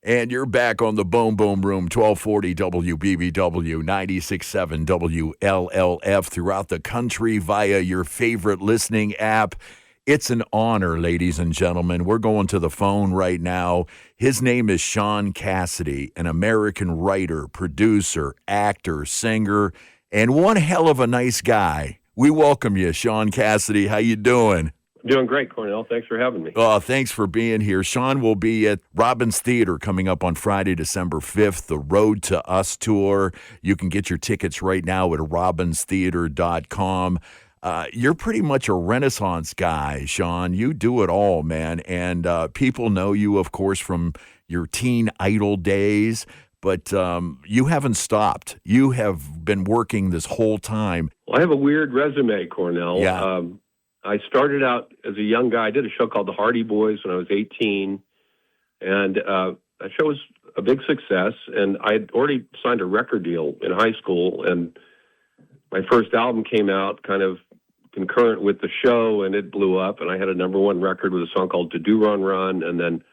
And you're back on the Boom Boom Room, 1240 WBBW, 96.7 WLLF throughout the country via your favorite listening app. It's an honor, ladies and gentlemen. We're going to the phone right now. His name is Shaun Cassidy, an American writer, producer, actor, singer, and one hell of a nice guy. We welcome you, Shaun Cassidy. How you doing? Doing great, Cornell. Thanks for having me. Thanks for being here. Shaun will be at Robbins Theater coming up on Friday, December 5th, the Road to Us tour. You can get your tickets right now at robbinstheater.com. You're pretty much a Renaissance guy, Shaun. You do it all, man. And people know you, of course, from your teen idol days, but you haven't stopped. You have been working this whole time. Well, I have a weird resume, Cornell. Yeah. I started out as a young guy. I did a show called The Hardy Boys when I was 18, and that show was a big success, and I had already signed a record deal in high school, and my first album came out kind of concurrent with the show, and it blew up, and I had a number one record with a song called To Do Run Run, and then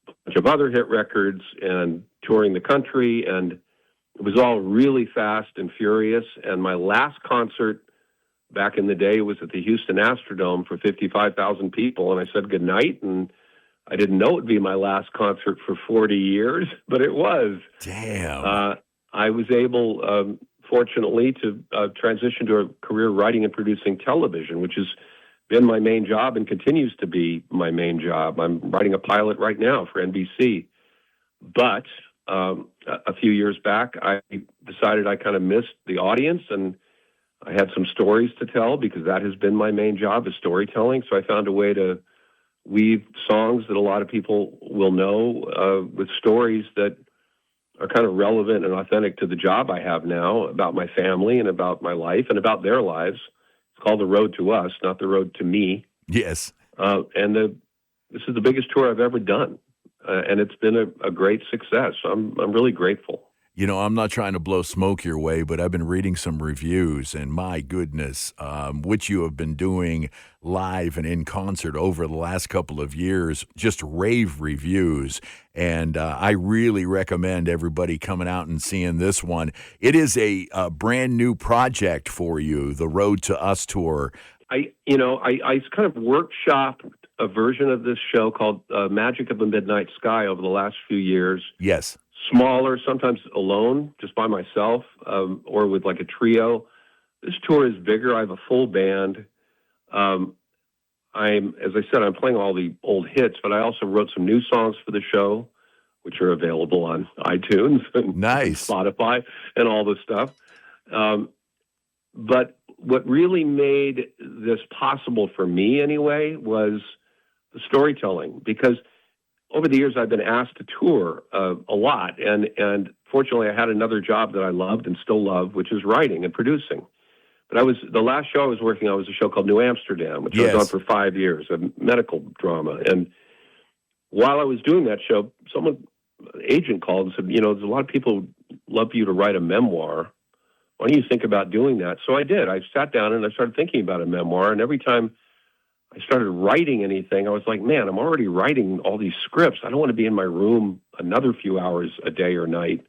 a bunch of other hit records, and touring the country, and it was all really fast and furious, and my last concert back in the day was at the Houston Astrodome for 55,000 people, and I said goodnight, and I didn't know it would be my last concert for 40 years, but it was. Damn. I was able, fortunately, to transition to a career writing and producing television, which has been my main job and continues to be my main job. I'm writing a pilot right now for NBC. But a few years back, I decided I kind of missed the audience, and I had some stories to tell because that has been my main job, is storytelling. So I found a way to weave songs that a lot of people will know with stories that are kind of relevant and authentic to the job I have now, about my family and about my life and about their lives. It's called The Road to Us, not The Road to Me. Yes. This is the biggest tour I've ever done, and it's been a great success. I'm really grateful. You know, I'm not trying to blow smoke your way, but I've been reading some reviews, and my goodness, which you have been doing live and in concert over the last couple of years, just rave reviews. And I really recommend everybody coming out and seeing this one. It is a brand new project for you, the Road to Us tour. I kind of workshopped a version of this show called Magic of the Midnight Sky over the last few years. Yes. Smaller, sometimes alone, just by myself, or with like a trio. This tour is bigger. I have a full band. As I said, I'm playing all the old hits, but I also wrote some new songs for the show, which are available on iTunes and Nice. Spotify and all this stuff. But what really made this possible for me anyway was the storytelling, because over the years, I've been asked to tour a lot, and fortunately, I had another job that I loved and still love, which is writing and producing. But the last show I was working on was a show called New Amsterdam, which I was on for 5 years, a medical drama. And while I was doing that show, an agent called and said, there's a lot of people who love you to write a memoir. Why don't you think about doing that? So I did. I sat down and I started thinking about a memoir, and every time I started writing anything, I was like, man, I'm already writing all these scripts. I don't want to be in my room another few hours a day or night.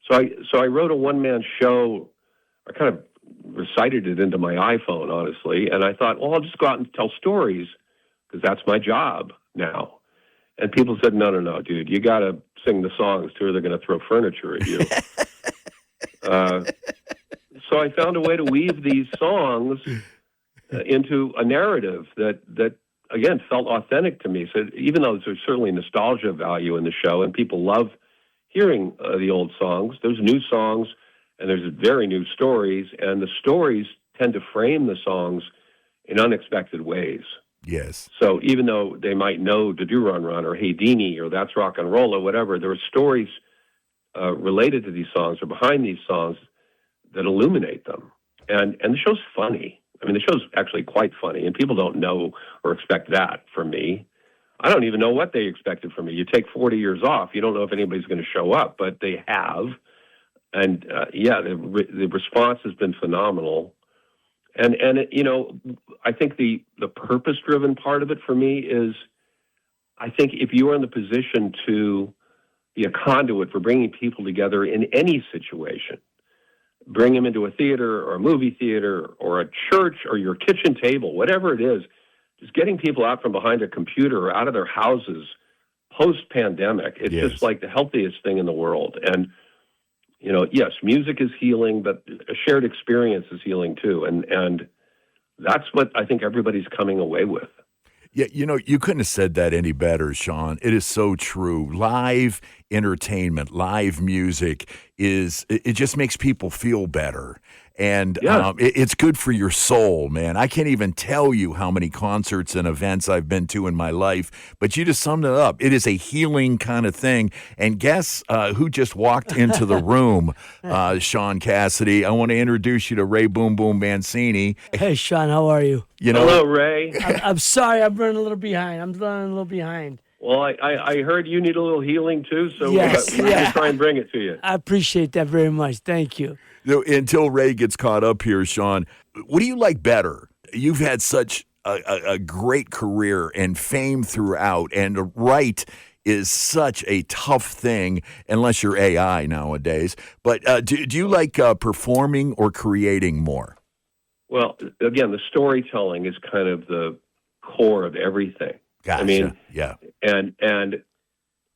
So I wrote a one-man show. I kind of recited it into my iPhone, honestly. And I thought, well, I'll just go out and tell stories because that's my job now. And people said, no, dude, you got to sing the songs too, or they're going to throw furniture at you. So I found a way to weave these songs into a narrative that again felt authentic to me. So even though there's certainly nostalgia value in the show, and people love hearing the old songs, there's new songs and there's very new stories, and the stories tend to frame the songs in unexpected ways. Yes. So even though they might know To Do Run Run or Hey Deanie or That's Rock and Roll or whatever, there are stories related to these songs or behind these songs that illuminate them. And the show's funny. I mean, the show's actually quite funny, and people don't know or expect that from me. I don't even know what they expected from me. You take 40 years off, you don't know if anybody's going to show up, but they have. And, the response has been phenomenal. And I think the purpose-driven part of it for me is, I think if you are in the position to be a conduit for bringing people together in any situation. Bring them into a theater or a movie theater or a church or your kitchen table, whatever it is. Just getting people out from behind a computer or out of their houses post-pandemic. It's Yes. just like the healthiest thing in the world. And, yes, music is healing, but a shared experience is healing too. And that's what I think everybody's coming away with. Yeah, you couldn't have said that any better, Shaun. It is so true. Live entertainment, live music it just makes people feel better. And Yeah. it's good for your soul, man. I can't even tell you how many concerts and events I've been to in my life, but you just summed it up. It is a healing kind of thing. And guess who just walked into the room, Shaun Cassidy? I want to introduce you to Ray Boom Boom Mancini. Hey, Shaun, how are you? Hello, Ray. I'm sorry, I'm running a little behind. Well, I heard you need a little healing too, so Yes, we're going to try and bring it to you. I appreciate that very much. Thank you. Until Ray gets caught up here, Shaun, what do you like better? You've had such a great career and fame throughout, and to write is such a tough thing unless you're AI nowadays. But do you like performing or creating more? Well, again, the storytelling is kind of the core of everything. Gotcha. I mean, yeah. And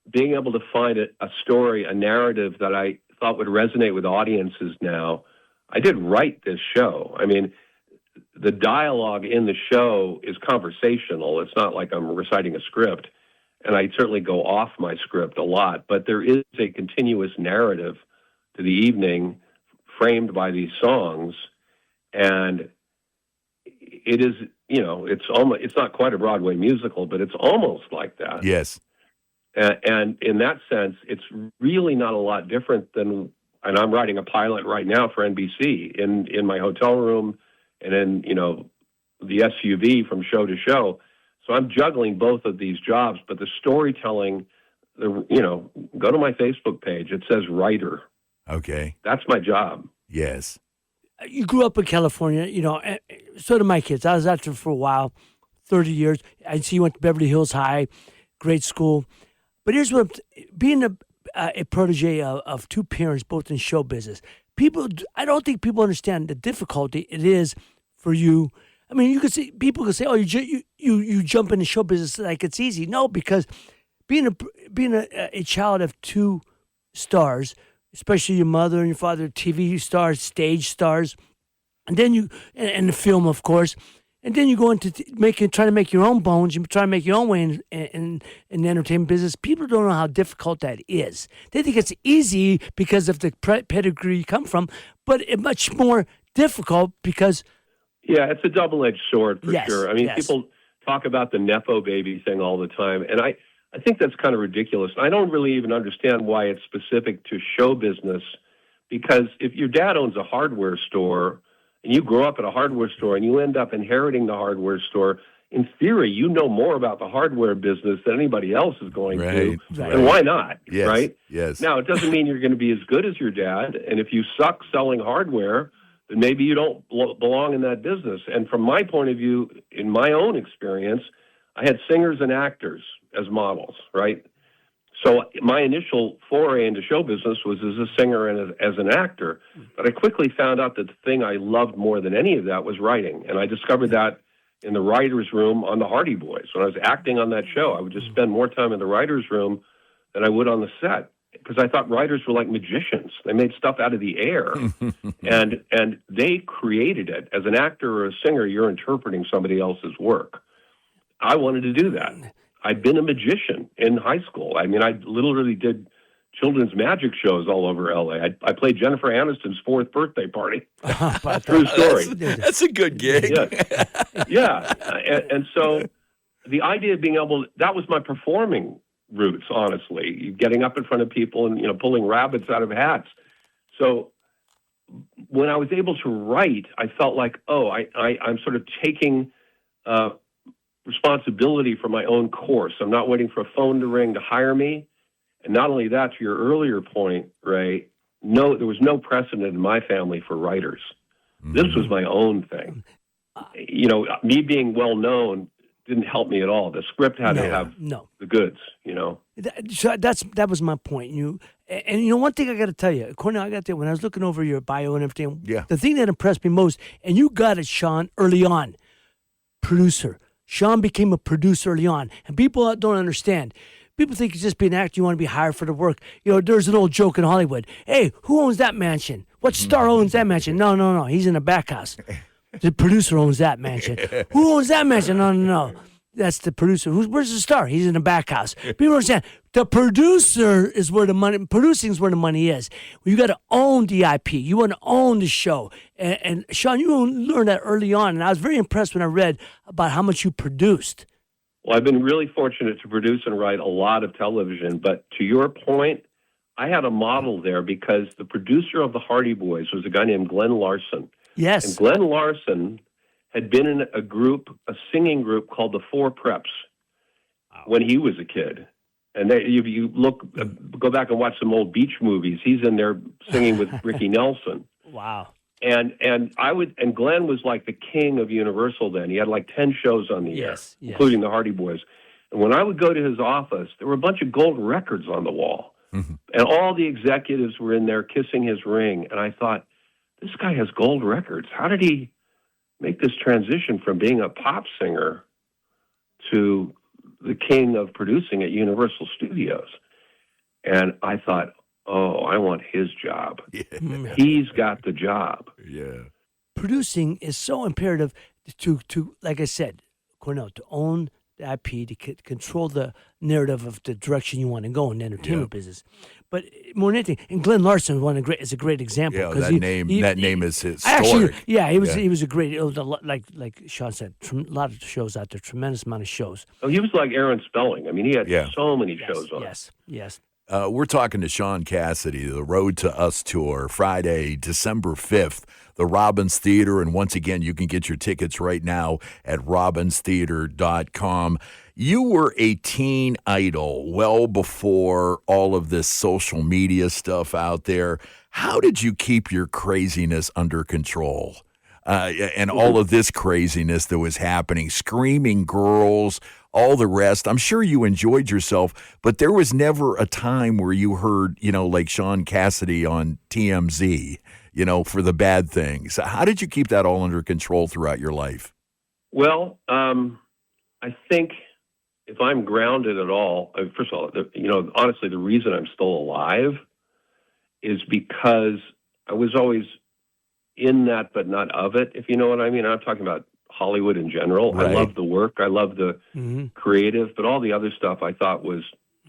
being able to find a story, a narrative that I thought would resonate with audiences now. I did write this show. I mean, the dialogue in the show is conversational. It's not like I'm reciting a script, and I certainly go off my script a lot, but there is a continuous narrative to the evening framed by these songs, and it is, it's not quite a Broadway musical, but it's almost like that. Yes. And in that sense, it's really not a lot different than, and I'm writing a pilot right now for NBC in my hotel room and in, the SUV from show to show. So I'm juggling both of these jobs, but the storytelling, go to my Facebook page. It says writer. Okay. That's my job. Yes. You grew up in California, so did my kids. I was out there for a while, 30 years. I see you went to Beverly Hills High, great school. But here's what, being a protege of two parents, both in show business, I don't think people understand the difficulty it is for you. I mean, people could say, "Oh, you jump into show business like it's easy." No, because being a child of two stars, especially your mother and your father, TV stars, stage stars, and then and the film, of course. And then you go into trying to make your own bones. You try to make your own way in the entertainment business. People don't know how difficult that is. They think it's easy because of the pedigree you come from, but it's much more difficult because... Yeah, it's a double-edged sword for Yes, sure. I mean, yes. people talk about the Nepo baby thing all the time, and I think that's kind of ridiculous. I don't really even understand why it's specific to show business, because if your dad owns a hardware store... and you grow up at a hardware store and you end up inheriting the hardware store, in theory, you know more about the hardware business than anybody else is going to. Right. And why not? Yes. Right? Yes. Now, it doesn't mean you're going to be as good as your dad. And if you suck selling hardware, then maybe you don't belong in that business. And from my point of view, in my own experience, I had singers and actors as models, right? So my initial foray into show business was as a singer and as an actor. But I quickly found out that the thing I loved more than any of that was writing. And I discovered that in the writer's room on the Hardy Boys. When I was acting on that show, I would just spend more time in the writer's room than I would on the set, because I thought writers were like magicians. They made stuff out of the air, and they created it. As an actor or a singer, you're interpreting somebody else's work. I wanted to do that. I'd been a magician in high school. I mean, I literally did children's magic shows all over L.A. I played Jennifer Aniston's 4th birthday party. True story. That's a good gig. Yeah. And so the idea of being that was my performing roots, honestly, getting up in front of people and, pulling rabbits out of hats. So when I was able to write, I felt like, I'm sort of taking responsibility for my own course. I'm not waiting for a phone to ring to hire me. And not only that, to your earlier point, Ray, there was no precedent in my family for writers. Mm-hmm. This was my own thing. Me being well known didn't help me at all. The script had to have the goods, That was my point. And one thing I got to tell you, Cornell, I got to when I was looking over your bio and everything. Yeah. The thing that impressed me most, and you got it, Shaun, early on, producer. Shaun became a producer early on, and people don't understand. People think you just be an actor, you want to be hired for the work. There's an old joke in Hollywood. Hey, who owns that mansion? What star owns that mansion? No. He's in the back house. The producer owns that mansion. Who owns that mansion? No. That's the producer. Where's the star? He's in the back house. People understand. The producer is where the money. Producing is where the money is. You got to own the IP. You want to own the show. And Shaun, you learned that early on, and I was very impressed when I read about how much you produced. Well, I've been really fortunate to produce and write a lot of television. But to your point, I had a model there because the producer of the Hardy Boys was a guy named Glenn Larson. Yes. And Glenn Larson had been in a singing group called the Four Preps when he was a kid. And if you go back and watch some old beach movies, he's in there singing with Ricky Nelson. Wow. And Glenn was like the king of Universal then. He had like 10 shows on the air, including the Hardy Boys. And when I would go to his office, there were a bunch of gold records on the wall. Mm-hmm. And all the executives were in there kissing his ring. And I thought, this guy has gold records. How did he make this transition from being a pop singer to the king of producing at Universal Studios? And I thought, I want his job. Yeah. He's got the job. Yeah. Producing is so imperative to like I said, Cornell, to own the IP, to control the narrative of the direction you want to go in the entertainment business. But more than anything, and Glenn Larson is a great example. Yeah, that name is historic. Actually, he was a great. It was like Shaun said, a lot of shows out there, tremendous amount of shows. Oh, he was like Aaron Spelling. I mean, he had so many shows on. Yes. We're talking to Shaun Cassidy, the Road to Us tour, Friday, December 5th, the Robbins Theater. And once again, you can get your tickets right now at robbinstheater.com. You were a teen idol well before all of this social media stuff out there. How did you keep your craziness under control? And all of this craziness that was happening, screaming girls, all the rest. I'm sure you enjoyed yourself, but there was never a time where you heard, like Shaun Cassidy on TMZ, for the bad things. How did you keep that all under control throughout your life? Well, I think if I'm grounded at all, first of all, honestly, the reason I'm still alive is because I was always in that, but not of it, if you know what I mean. I'm talking about Hollywood in general. Right. I love the work. I love the creative, but all the other stuff I thought was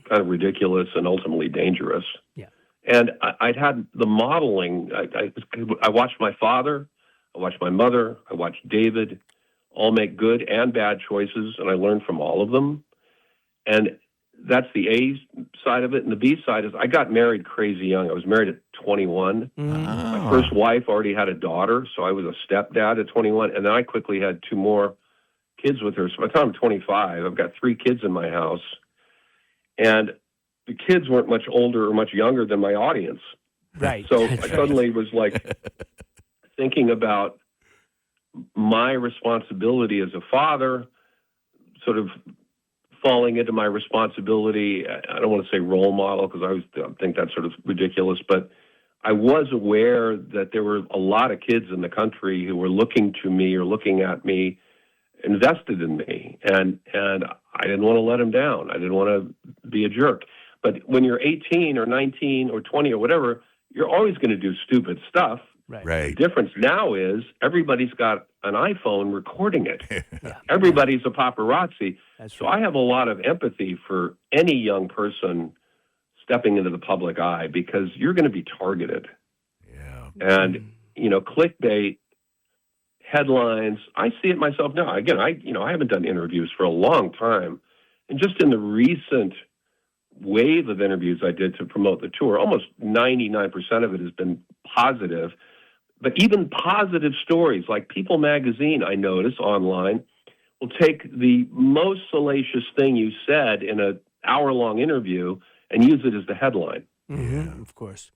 kind of ridiculous and ultimately dangerous. Yeah. And I'd had the modeling. I watched my father. I watched my mother. I watched David all make good and bad choices, and I learned from all of them. And that's the A side of it. And the B side is I got married crazy young. I was married at 21. My first wife already had a daughter, so I was a stepdad at 21. And then I quickly had 2 more kids with her. So by the time I'm 25, I've got 3 kids in my house. And the kids weren't much older or much younger than my audience. Right. So I suddenly was like thinking about my responsibility as a father, sort of falling into my responsibility. I don't want to say role model because I always think that's sort of ridiculous, but I was aware that there were a lot of kids in the country who were looking to me or looking at me, invested in me, and I didn't want to let them down. I didn't want to be a jerk. But when you're 18 or 19 or 20 or whatever, you're always going to do stupid stuff. Right. The difference now is everybody's got an iPhone recording it. Everybody's a paparazzi. So I have a lot of empathy for any young person stepping into the public eye because you're going to be targeted. Yeah. And, clickbait, headlines, I see it myself now. Again, I haven't done interviews for a long time. And just in the recent wave of interviews I did to promote the tour, almost 99% of it has been positive. But even positive stories, like People Magazine, I notice online, will take the most salacious thing you said in an hour-long interview and use it as the headline. Mm-hmm. Yeah, of course.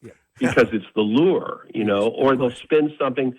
Yeah. Because it's the lure, or they'll spin something.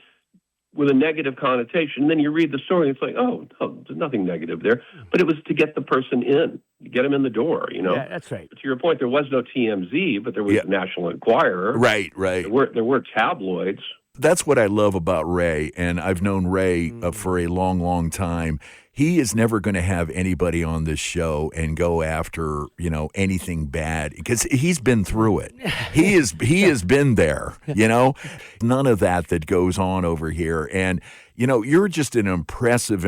with a negative connotation. And then you read the story, and it's like, oh, no, there's nothing negative there. But it was to get the person in, get them in the door, you know? Yeah, that's right. But to your point, there was no TMZ, but there was National Enquirer. Right. There were tabloids. That's what I love about Ray, and I've known Ray for a long, long time. He is never going to have anybody on this show and go after, anything bad because he's been through it. He has been there, None of that goes on over here. And, you're just an impressive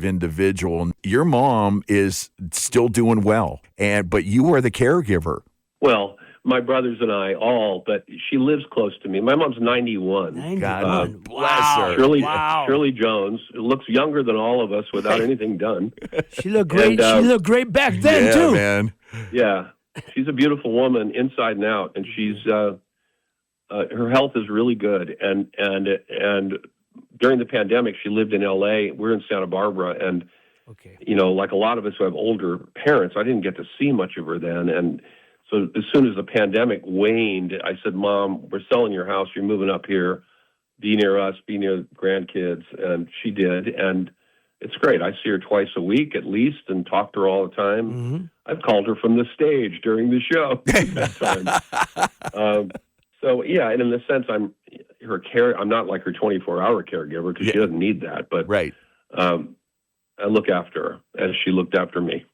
individual. Your mom is still doing well, but you are the caregiver. Well, my brothers and I all, but she lives close to me. My mom's 91. God bless her. Shirley Jones looks younger than all of us without anything done. She looked great. She looked great back then too. Man. Yeah, she's a beautiful woman inside and out, and she's her health is really good. And during the pandemic, she lived in L.A. We're in Santa Barbara, and like a lot of us who have older parents, I didn't get to see much of her then, and so as soon as the pandemic waned, I said, Mom, we're selling your house. You're moving up here. Be near us. Be near grandkids. And she did. And it's great. I see her twice a week at least and talk to her all the time. Mm-hmm. I've called her from the stage during the show at time. So, yeah, and in the sense I'm not like her 24-hour caregiver because she doesn't need that. But right. I look after her as she looked after me.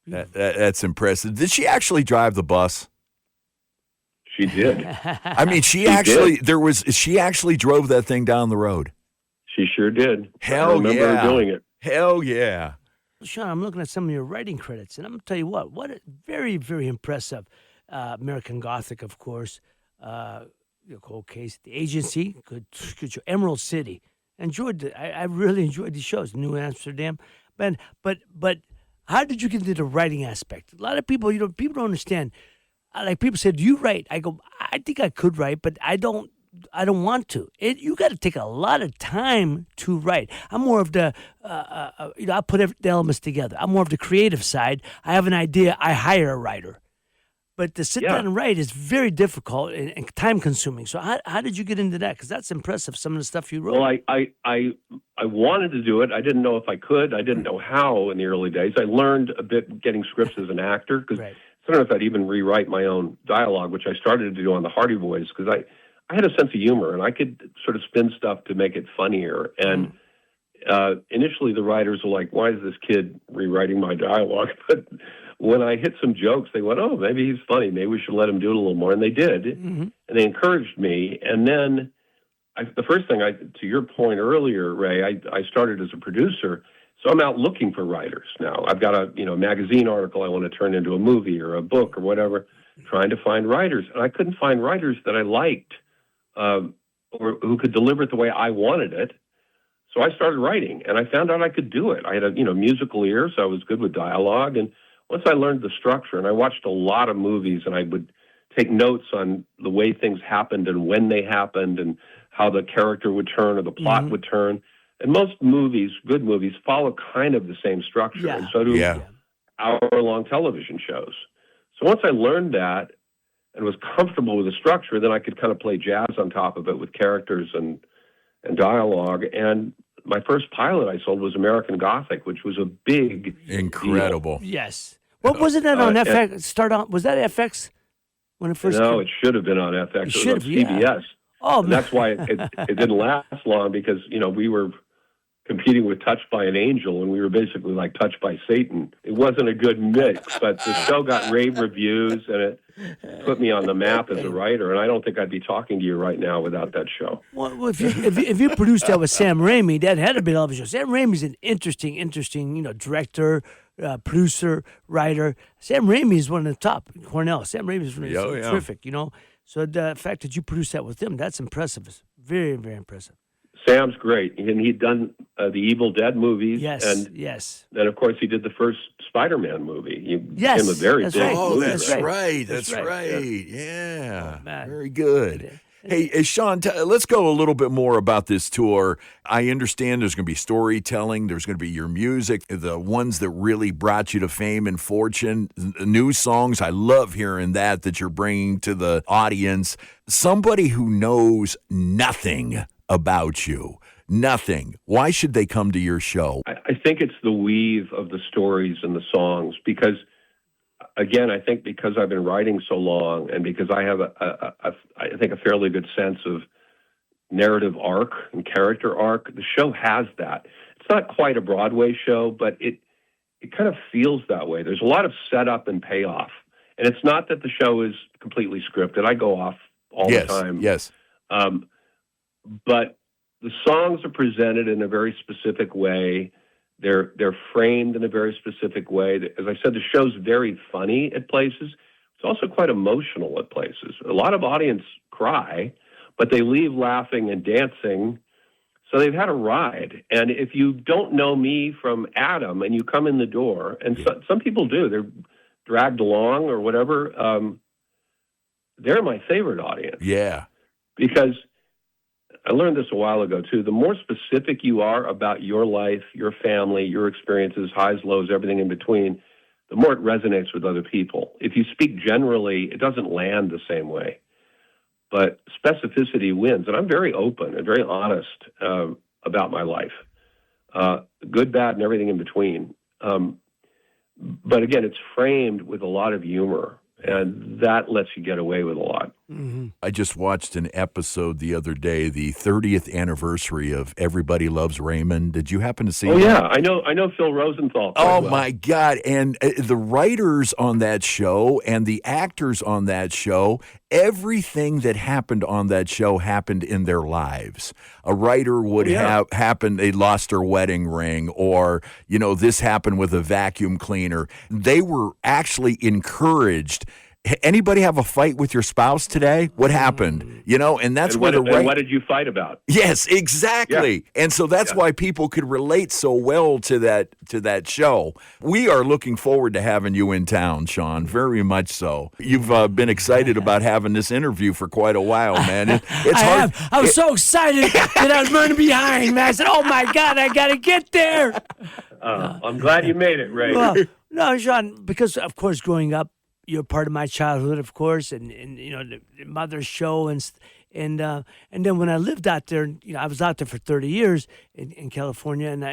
That's impressive. Did she actually drive the bus? She did. I mean, she actually drove that thing down the road. She sure did. Hell I remember her doing it. Hell yeah. Shaun, I'm looking at some of your writing credits, and I'm going to tell you what a very, very impressive. American Gothic, of course. Cold Case, The Agency, good show. Emerald City. I really enjoyed these shows. New Amsterdam. But how did you get into the writing aspect? A lot of people, people don't understand. Like people said, "Do you write?" I go, "I think I could write, but I don't want to." You got to take a lot of time to write. I'm more of the, I put the elements together. I'm more of the creative side. I have an idea. I hire a writer. But to sit down and write is very difficult and time consuming. So how did you get into that? Because that's impressive. Some of the stuff you wrote. Well, I wanted to do it. I didn't know if I could. I didn't know how in the early days. I learned a bit getting scripts as an actor because I don't know if I'd even rewrite my own dialogue, which I started to do on the Hardy Boys because I had a sense of humor and I could sort of spin stuff to make it funnier. And initially the writers were like, "Why is this kid rewriting my dialogue?" But when I hit some jokes, they went, "Oh, maybe he's funny. Maybe we should let him do it a little more." And they did. And they encouraged me. And then the first thing, to your point earlier, Ray, I started as a producer. So I'm out looking for writers now. I've got a magazine article I want to turn into a movie or a book or whatever, trying to find writers. And I couldn't find writers that I liked or who could deliver it the way I wanted it. So I started writing, and I found out I could do it. I had a musical ear, so I was good with dialogue. And once I learned the structure, and I watched a lot of movies, and I would take notes on the way things happened and when they happened and how the character would turn or the plot would turn. And most movies, good movies, follow kind of the same structure, and so do hour-long television shows. So once I learned that and was comfortable with the structure, then I could kind of play jazz on top of it with characters and dialogue. And my first pilot I sold was American Gothic, which was a big incredible deal. Yes. What wasn't that on FX? Was that FX when it first? No, it should have been on FX. It was on CBS. Oh, and that's why it didn't last long because we were competing with Touched by an Angel, and we were basically like Touched by Satan. It wasn't a good mix, but the show got rave reviews, and it put me on the map as a writer. And I don't think I'd be talking to you right now without that show. Well, if you produced that with Sam Raimi, that had to be a show. Sam Raimi's an interesting, director, producer, writer. Sam Raimi is one of the top. Cornell. Sam Raimi is terrific. So the fact that you produced that with him, that's impressive. It's very, very impressive. Sam's great, and he'd done the Evil Dead movies. Yes, and yes. Then, of course, he did the first Spider-Man movie. He became a very big movie. Oh, that's right. That's right. Yeah. Oh, very good. Hey, Shaun, let's go a little bit more about this tour. I understand there's going to be storytelling. There's going to be your music, the ones that really brought you to fame and fortune, new songs. I love hearing that you're bringing to the audience. Somebody who knows nothing about you, nothing. Why should they come to your show? I think it's the weave of the stories and the songs because, again, I think because I've been writing so long and because I have, I think, a fairly good sense of narrative arc and character arc, the show has that. It's not quite a Broadway show, but it kind of feels that way. There's a lot of setup and payoff. And it's not that the show is completely scripted. I go off all the time. Yes. But the songs are presented in a very specific way. They're framed in a very specific way. As I said, the show's very funny at places. It's also quite emotional at places. A lot of audience cry, but they leave laughing and dancing. So they've had a ride. And if you don't know me from Adam and you come in the door, and some people do, they're dragged along or whatever, they're my favorite audience. Yeah. Because I learned this a while ago, too. The more specific you are about your life, your family, your experiences, highs, lows, everything in between, the more it resonates with other people. If you speak generally, it doesn't land the same way. But specificity wins. And I'm very open and very honest about my life, good, bad, and everything in between. But again, it's framed with a lot of humor, and that lets you get away with a lot. Mm-hmm. I just watched an episode the other day, the 30th anniversary of Everybody Loves Raymond. Did you happen to see that? Yeah, I know Phil Rosenthal quite well. My God. And the writers on that show and the actors on that show, everything that happened on that show happened in their lives. A writer would have happened, they lost their wedding ring, or, this happened with a vacuum cleaner. They were actually encouraged. Anybody have a fight with your spouse today? What happened? And that's what did you fight about? Yes, exactly. Yeah. And so that's why people could relate so well to that show. We are looking forward to having you in town, Shaun, very much so. You've been excited about having this interview for quite a while, man. It's hard. I was so excited that I was running behind, man. I said, "Oh my God, I got to get there." I'm glad you made it, Ray. Well, no, Shaun, because of course, growing up, you're part of my childhood, of course, and the mother's show and then when I lived out there, I was out there for 30 years in California, and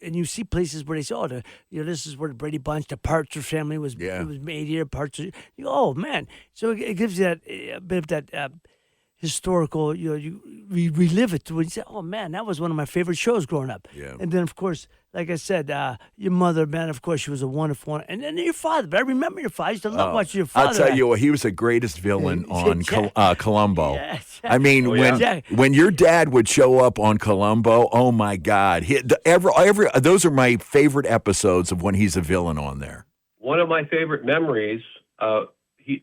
you see places where they say, this is where the Brady Bunch, the Partridge Family was made here. Partridge, oh man, so it gives you a bit of that. Historical, you relive it when you say, "Oh man, that was one of my favorite shows growing up." Yeah. And then, of course, like I said, your mother, man, of course, she was a wonderful one. And then your father. But I remember your father. I used to love watching your father. I'll tell you what, he was the greatest villain on Columbo. Yes. I mean, when your dad would show up on Columbo, oh my God, those are my favorite episodes of when he's a villain on there. One of my favorite memories.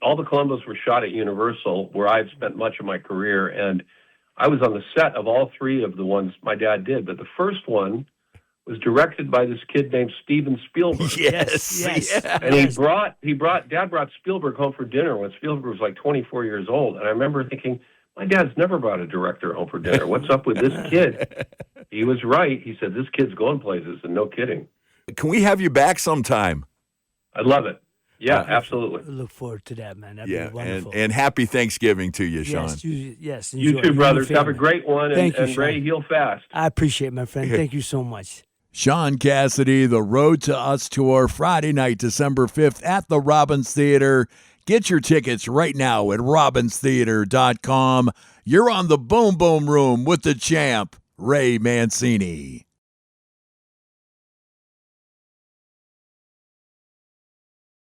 All the Columbos were shot at Universal, where I've spent much of my career, and I was on the set of all three of the ones my dad did. But the first one was directed by this kid named Steven Spielberg. Yes. And Dad brought Spielberg home for dinner when Spielberg was like 24 years old. And I remember thinking, my dad's never brought a director home for dinner. What's up with this kid? He was right. He said, this kid's going places, and no kidding. Can we have you back sometime? I'd love it. Yeah, absolutely. I look forward to that, man. That'd be wonderful. And happy Thanksgiving to you, Shaun. Yes. You too, brothers. Have a great one. Thank you, Ray, heal fast. I appreciate it, my friend. Thank you so much. Shaun Cassidy, the Road to Us tour, Friday night, December 5th at the Robbins Theater. Get your tickets right now at robbinstheater.com. You're on the Boom Boom Room with the champ, Ray Mancini.